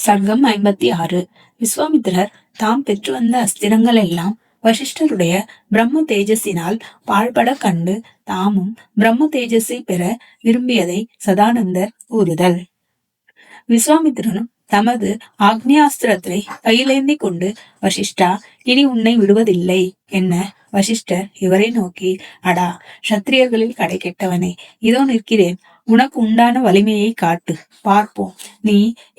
சர்க்கம் 56. விஸ்வாமித்திரர் தாம் பெற்று வந்த அஸ்திரங்கள் எல்லாம் வசிஷ்டருடைய பிரம்ம தேஜஸினால் பாழ்பட கண்டு தாமும் பிரம்ம தேஜஸை பெற விரும்பியதை சதானந்தர் கூறுதல். விஸ்வாமித்திரனும் தமது ஆக்னியாஸ்திரத்தை கையிலேந்தி கொண்டு, வசிஷ்டா, இனி உன்னை விடுவதில்லை என்ன? வசிஷ்டர் இவரை நோக்கி, அடா சத்திரியர்களில் கடை கெட்டவனே, இதோ நிற்கிறேன், உனக்கு உண்டான வலிமையை காட்டு, பார்ப்போம். நீ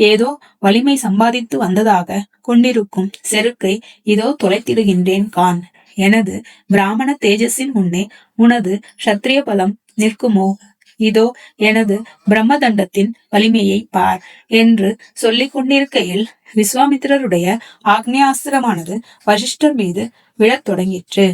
ஏதோ வலிமை சம்பாதித்து வந்ததாக கொண்டிருக்கும் செருக்கை இதோ தொலைத்திடுகின்றேன் கான். எனது பிராமண தேஜஸின் முன்னே உனது சத்திரிய பலம் நிற்குமோ? இதோ எனது பிரம்மதண்டத்தின் வலிமையை பார் என்று சொல்லிக் கொண்டிருக்கையில் விஸ்வாமித்திரருடைய ஆக்னியாஸ்திரமானது வசிஷ்டர் மீது விழத் தொடங்கிற்று.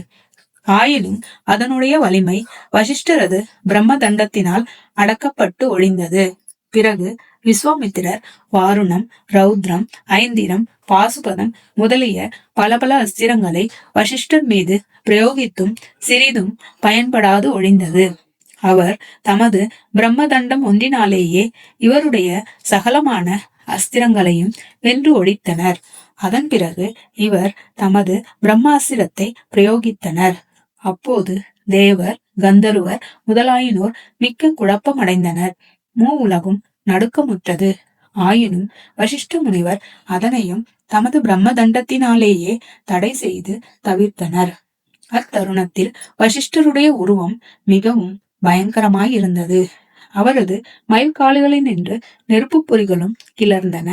ஆயினும் அதனுடைய வலிமை வசிஷ்டரது பிரம்மதண்டத்தினால் அடக்கப்பட்டு ஒழிந்தது. பிறகு விஸ்வாமித்திரர் வாருணம், ரௌத்ரம், ஐந்திரம், பாசுபதம் முதலிய பல பல அஸ்திரங்களை வசிஷ்டர் மீது பிரயோகித்தும் சிறிதும் பயன்படாது ஒழிந்தது. அவர் தமது பிரம்மதண்டம் ஒன்றினாலேயே இவருடைய சகலமான அஸ்திரங்களையும் வென்று ஒழித்தனர். அதன் பிறகு இவர் தமது பிரம்மாஸ்திரத்தை பிரயோகித்தனர். அப்போது தேவர், கந்தருவர் முதலாயினோர் மிக்க குழப்பமடைந்தனர். உலகும் நடுக்கமுற்றது. ஆயினும் வசிஷ்ட முனிவர் அதனையும் தமது பிரம்மதண்டத்தினாலேயே தடை செய்து தவிர்த்தனர். அத்தருணத்தில் வசிஷ்டருடைய உருவம் மிகவும் பயங்கரமாயிருந்தது. அவரது மயில்கால்களில் நின்று நெருப்பு பொறிகளும் கிளர்ந்தன.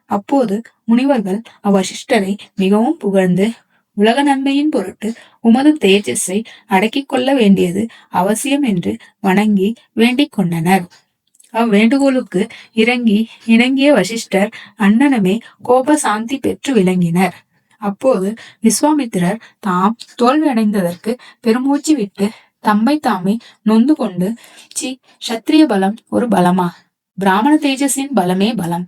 அப்போது முனிவர்கள் அவ்வசிஷ்டரை மிகவும் புகழ்ந்து, உலக நன்மையின் பொருட்டு உமது தேஜஸை அடக்கிக் கொள்ள வேண்டியது அவசியம் என்று வணங்கி வேண்டிக் கொண்டனர். அவ்வேண்டுகோளுக்கு இணங்கிய வசிஷ்டர் அண்ணனமே கோப சாந்தி பெற்று விளங்கினர். அப்போது விஸ்வாமித்திரர் தாம் தோல்வி அடைந்ததற்கு பெருமூச்சு விட்டு தம்மை தாமே நொந்து கொண்டு, சத்திரிய பலம் ஒரு பலமா? பிராமண தேஜஸின் பலமே பலம்.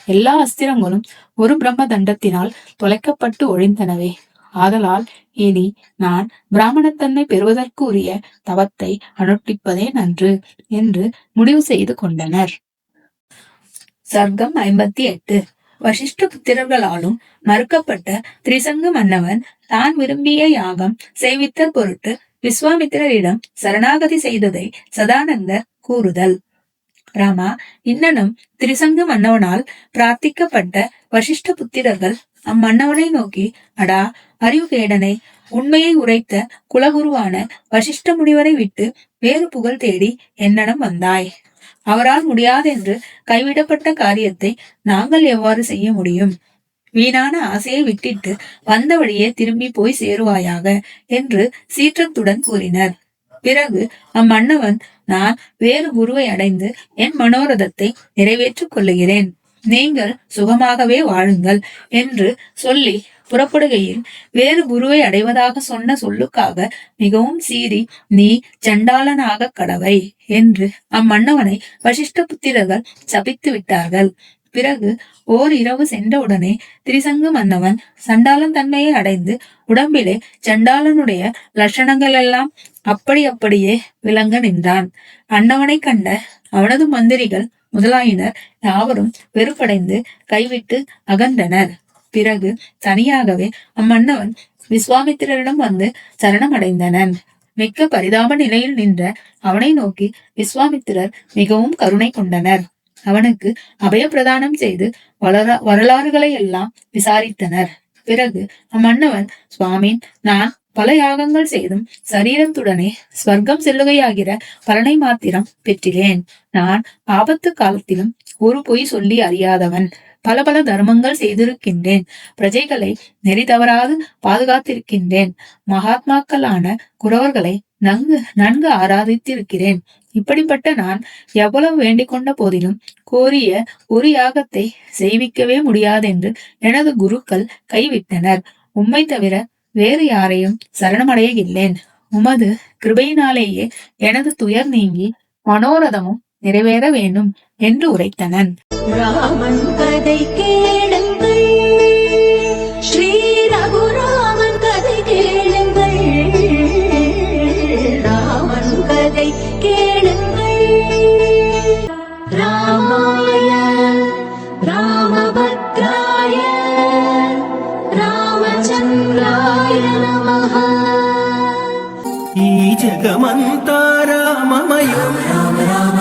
எல்லா அஸ்திரங்களும் ஒரு பிரம்ம தண்டத்தினால் தொலைக்கப்பட்டு ஒழிந்தனவே. ஆதலால் இனி நான் பிராமணத்தன்மை பெறுவதற்கு உரிய தவத்தை அனுஷ்டிப்பதே நன்று என்று முடிவு செய்து கொண்டனர். சர்க்கம் 58. வசிஷ்ட புத்திரர்களாலும் மறுக்கப்பட்ட திரிசங்கு மன்னவன் தான் விரும்பிய யாகம் செய்வித்த பொருட்டு விஸ்வாமித்திரரிடம் சரணாகதி செய்ததை சதானந்தர் கூறுதல். ராமா, இன்னனும் திரிசங்கு மன்னவனால் பிரார்த்திக்கப்பட்ட வசிஷ்ட புத்திரர்கள் அம்மன்னவனை நோக்கி, அடா அறிவுகேடனை, உண்மையை உரைத்த குலகுருவான வசிஷ்ட முனிவரை விட்டு வேறு புகழ் தேடி என்னிடம் வந்தாய். அவரால் முடியாதென்று கைவிடப்பட்ட காரியத்தை நாங்கள் எவ்வாறு செய்ய முடியும்? வீணான ஆசையை விட்டிட்டு வந்த வழியே திரும்பி போய் சேருவாயாக என்று சீற்றத்துடன் கூறினர். பிறகு அம்மன்னவன், நான் வேறு குருவை அடைந்து என் மனோரதத்தை நிறைவேற்றிக் கொள்ளுகிறேன், நீங்கள் சுகமாகவே வாழுங்கள் என்று சொல்லி புறப்படுகையில் வேறு குருவை அடைவதாக சொன்ன சொல்லுக்காக மிகவும் சீறி, நீ சண்டாளனாக கடவை என்று அம்மன்னவனை வசிஷ்ட புத்திரர்கள் சபித்து விட்டார்கள். பிறகு ஓர் இரவு சென்றவுடனே திரிசங்கு மன்னவன் சண்டாளன் தன்மையை அடைந்து உடம்பிலே சண்டாளனுடைய லட்சணங்கள் எல்லாம் அப்படியே விளங்க நின்றான். அன்னவனை கண்ட அவனது மந்திரிகள் முதலாயினர் யாவரும் வெறுப்படைந்து கைவிட்டு அகன்றனர். பிறகு தனியாகவே அம்மன்னவன் விஸ்வாமித்திரரிடம் வந்து சரணம் அடைந்தனன். மிக்க பரிதாப நிலையில் நின்ற அவனை நோக்கி விஸ்வாமித்திரர் மிகவும் கருணை கொண்டனர். அவனுக்கு அபய பிரதானம் செய்து வரலாறுகளை எல்லாம் விசாரித்தனர். பிறகு அம்மன்னவன், சுவாமி, நான் பல யாகங்கள் செய்தும் சரீரத்துடனே ஸ்வர்க்கம் செல்லுகையாகிற பலனை மாத்திரம் பெற்றிலேன். நான் ஆபத்து காலத்திலும் ஒரு பொய் சொல்லி அறியாதவன். பல பல தர்மங்கள் செய்திருக்கின்றேன். பிரஜைகளை நெறி தவறாது பாதுகாத்திருக்கின்றேன். மகாத்மாக்களான குரவர்களை நன்கு ஆராதித்திருக்கிறேன். இப்படிப்பட்ட நான் எவ்வளவு வேண்டிக் கொண்ட போதிலும் கோரிய ஒரு யாகத்தை செய்விக்கவே முடியாதென்று எனது குருக்கள் கைவிட்டனர். உம்மை தவிர வேறு யாரையும் சரணமடைய உமது கிருபையினாலேயே எனது துயர் நீங்கி மனோரதமும் நிறைவேற வேண்டும் என்று உரைத்தனன். ராமன் கதை கேளுங்கள், ஸ்ரீ ரகுராமன் கதை கேளுங்கள், ராமன் கதை கேளுங்கள். ராமாய ராமபத்ர రామచంద్రాయ నమః. ఈ జగమంతా రామమయం రామ రామ